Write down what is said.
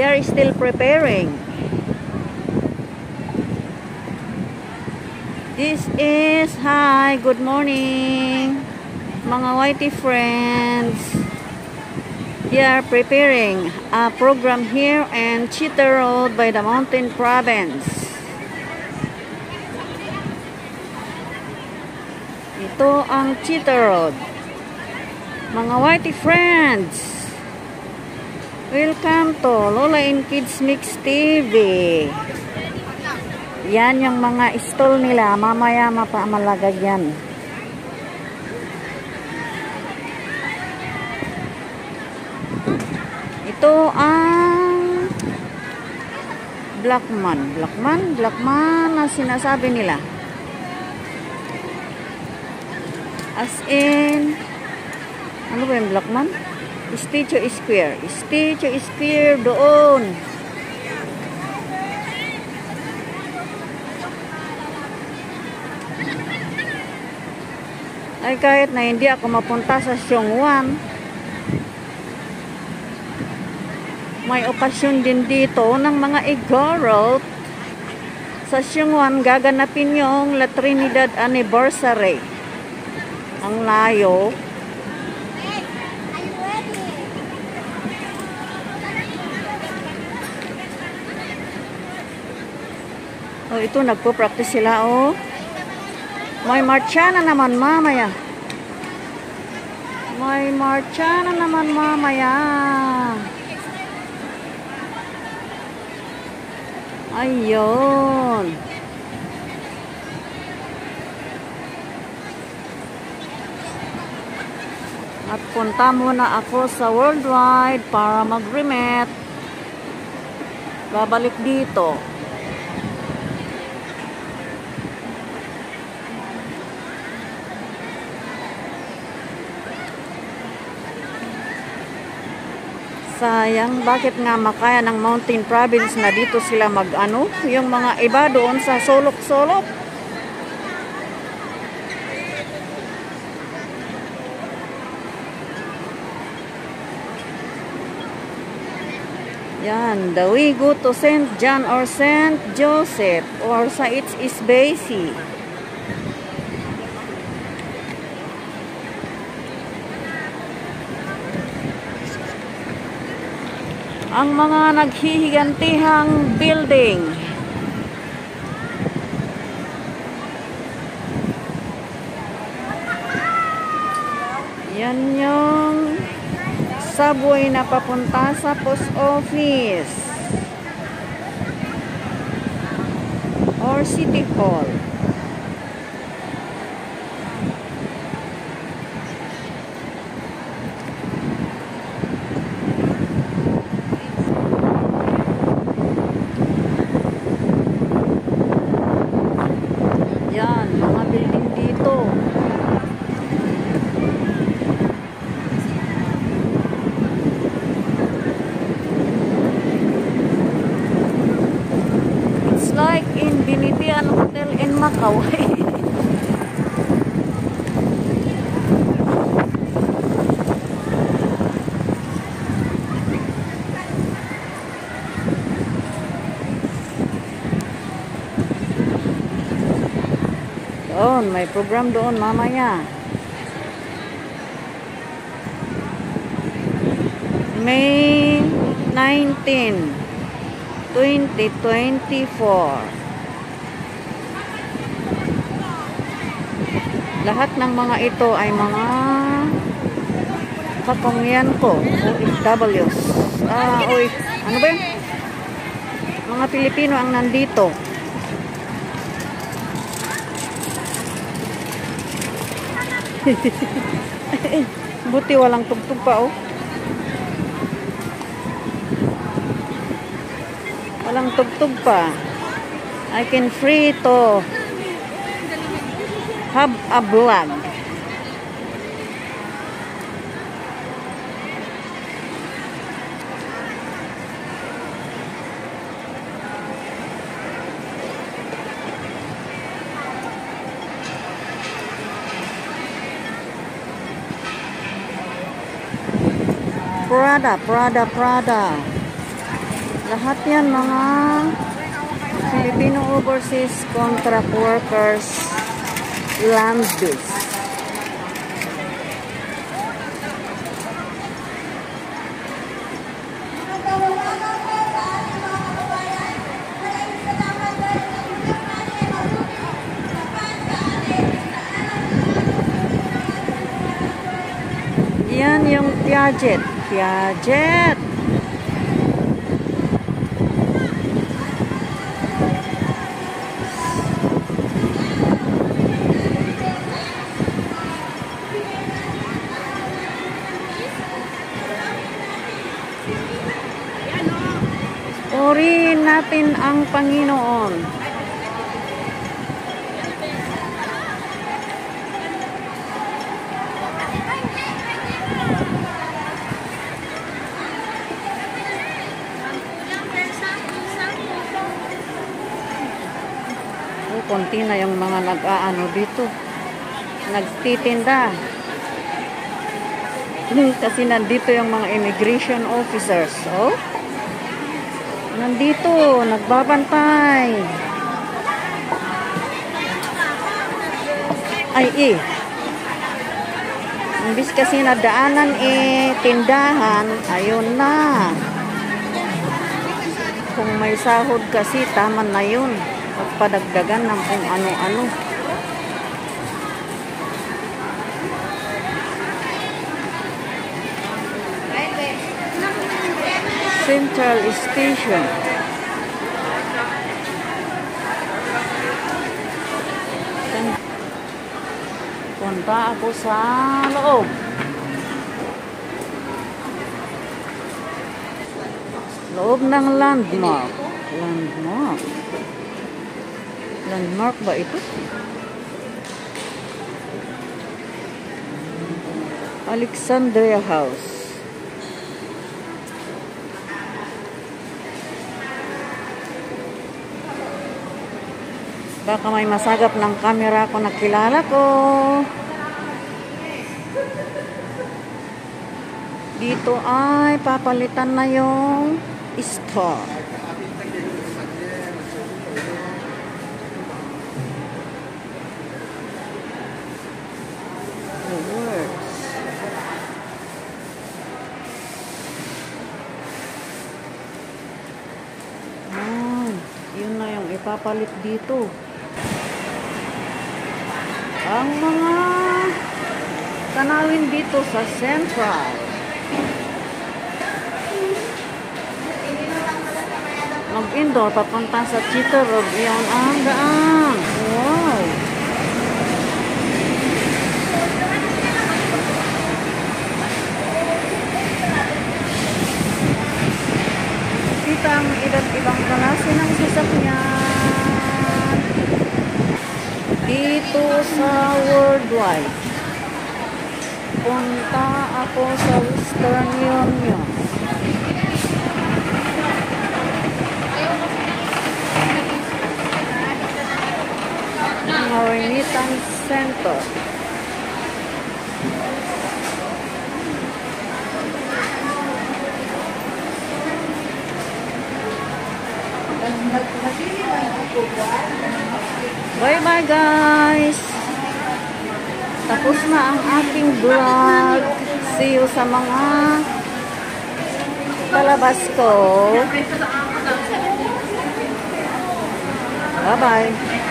They are still preparing. This is, hi, good morning, mga whitey friends. They are preparing a program here in Chita Road by the Mountain Province. Ito ang Chita Road. Mga whitey friends, welcome to Lola and Kids Mix TV. Yan yung mga stall nila. Mamaya mapamalagay yan. Ito ang Blackman na sinasabi nila. As in, ano ba yung Blackman? Statue Square. Statue Square doon. Ay kahit na hindi ako mapunta sa Siongwan, may okasyon din dito ng mga igorot. Sa Siongwan gaganapin yung La Trinidad Anniversary. Ang layo. Oh, ito nagpo-practice sila, oh. May marcha na naman mamaya. May marcha na naman mamaya. Ayun. At punta muna ako sa Worldwide para mag-remet. Babalik dito. Sayang, bakit nga makaya ng Mountain Province na dito sila mag-ano? Yung mga iba doon sa sulok-sulok. Yan, the we go to St. John or St. Joseph or sa It's-Isbasi. Ang mga naghihigantihang building. Yan yung subway na papunta sa post office or City Hall. Yan, mga building dito. It's like in Binitian Hotel in Macau. Doon, may program doon mamaya. May 19, 2024. Lahat ng mga ito ay mga kapangyarihan ko, OFWs. Ano ba yun? Mga Pilipino ang nandito. Buti walang tugtog pa, oh. Walang tugtog pa. I can free to have a vlog. Prada. Lahat yan mga Filipino overseas contract workers land base. Yan yung Piaget. Piaget! Purihin natin ang Panginoon. Konti na yung mga nag-aano dito. Nagtitinda. Kasi nandito yung mga immigration officers. Oh? Nandito, nagbabantay. Ay, imbis kasi nadaanan tindahan, ayun na. Kung may sahod kasi, tama na yun. Pagpadagdagan ng kung ano-ano. Central Station. Punta ako sa loob. Loob ng landmark. Landmark. Landmark ba ito? Alexandria House. Baka may masagap ng camera ko na kilala ko. Dito ay papalitan na yung store. Yun na yung ipapalit dito. Ang mga tanawin dito sa Central. Mag-indoor, papunta sa Cheetah Road. Yan ang daan. Wow! Kita ang iba't ibang klase ng sasakyan dito sa Worldwide. Punta ako sa Western Union. Remittance Center. Bye-bye guys! Tapos na ang aking vlog. See you sa mga palabas ko. Bye-bye!